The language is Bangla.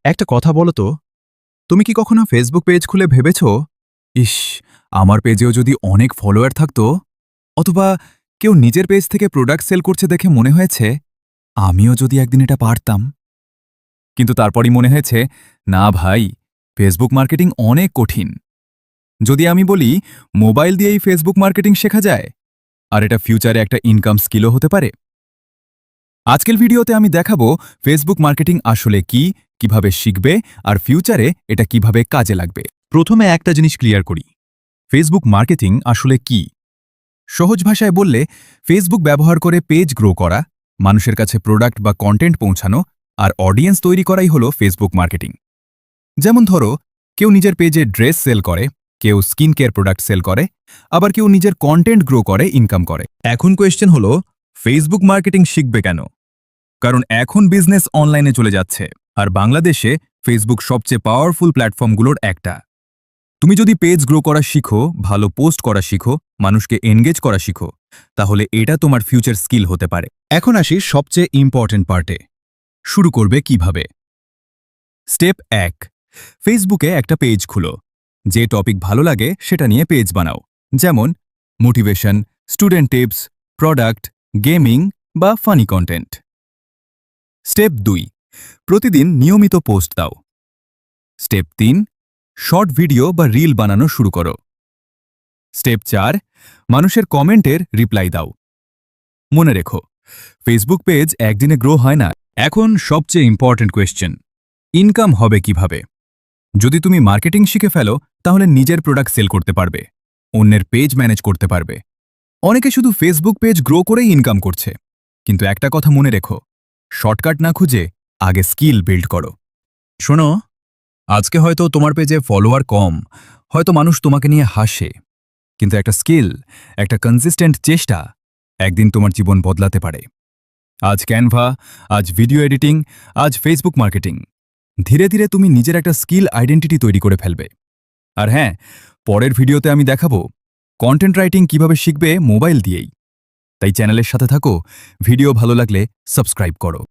একটা কথা বলো তো, তুমি কি কখনো ফেসবুক পেজ খুলে ভেবেছ, ইস, আমার পেজেও যদি অনেক ফলোয়ার থাকতো, অথবা কেউ নিজের পেজ থেকে প্রোডাক্ট সেল করছে দেখে মনে হয়েছে আমিও যদি একদিন এটা পারতাম। কিন্তু তারপরই মনে হয়েছে, না ভাই, ফেসবুক মার্কেটিং অনেক কঠিন। যদি আমি বলি মোবাইল দিয়েই ফেসবুক মার্কেটিং শেখা যায়, আর এটা ফিউচারে একটা ইনকাম স্কিলও হতে পারে। আজকের ভিডিওতে আমি দেখাবো ফেসবুক মার্কেটিং আসলে কি, কিভাবে শিখবে, আর ফিউচারে এটা কিভাবে কাজে লাগবে। প্রথমে একটা জিনিস ক্লিয়ার করি, ফেসবুক মার্কেটিং আসলে কি। সহজ ভাষায় বললে, ফেসবুক ব্যবহার করে পেজ গ্রো করা, মানুষের কাছে প্রোডাক্ট বা কন্টেন্ট পৌঁছানো আর অডিয়েন্স তৈরি করাই হলো ফেসবুক মার্কেটিং। যেমন ধরো, কেউ নিজের পেজে ড্রেস সেল করে, কেউ স্কিন কেয়ার প্রোডাক্ট সেল করে, আবার কেউ নিজের কন্টেন্ট গ্রো করে ইনকাম করে। এখন কোয়েশ্চেন হলো, ফেসবুক মার্কেটিং শিখবে কেন? কারণ এখন বিজনেস অনলাইনে চলে যাচ্ছে, আর বাংলাদেশে ফেসবুক সবচেয়ে পাওয়ারফুল প্ল্যাটফর্মগুলোর একটা। তুমি যদি পেজ গ্রো করা শিখো, ভালো পোস্ট করা শিখো, মানুষকে এনগেজ করা শিখো, তাহলে এটা তোমার ফিউচার স্কিল হতে পারে। এখন আসি সবচেয়ে ইম্পর্টেন্ট পার্টে। শুরু করবে কিভাবে? স্টেপ 1, ফেসবুকে একটা পেজ খুলো। যে টপিক ভালো লাগে সেটা নিয়ে পেজ বানাও, যেমন motivation, student tips, product, gaming বা ফানি কন্টেন্ট। স্টেপ 2, প্রতিদিন নিয়মিত পোস্ট দাও। স্টেপ 3, শর্ট ভিডিও বা রিল বানানো শুরু করো। স্টেপ 4, মানুষের কমেন্টের রিপ্লাই দাও। মনে রেখো, ফেসবুক পেজ একদিনে গ্রো হয় না। এখন সবচেয়ে ইম্পর্টেন্ট কোয়েশ্চেন, ইনকাম হবে কিভাবে? যদি তুমি মার্কেটিং শিখে ফেলো, তাহলে নিজের প্রোডাক্ট সেল করতে পারবে, অন্যের পেজ ম্যানেজ করতে পারবে। অনেকে শুধু ফেসবুক পেজ গ্রো করেই ইনকাম করছে। কিন্তু একটা কথা মনে রেখো, শর্টকাট না খুঁজে আগে স্কিল বিল্ড করো। শোনো, আজকে হয়তো তোমার পেজে ফলোয়ার কম, হয়তো মানুষ তোমাকে নিয়ে হাসে, কিন্তু একটা স্কিল, একটা কনসিস্টেন্ট চেষ্টা একদিন তোমার জীবন বদলাতে পারে। আজ ক্যানভা, আজ ভিডিও এডিটিং, আজ ফেসবুক মার্কেটিং। ধীরে ধীরে তুমি নিজের একটা স্কিল আইডেন্টিটি তৈরি করে ফেলবে। আর হ্যাঁ, পরের ভিডিওতে আমি দেখাবো কন্টেন্ট রাইটিং কিভাবে শিখবে মোবাইল দিয়েই। তাই চ্যানেলের সাথে থাকো, ভিডিও ভালো লাগলে সাবস্ক্রাইব করো।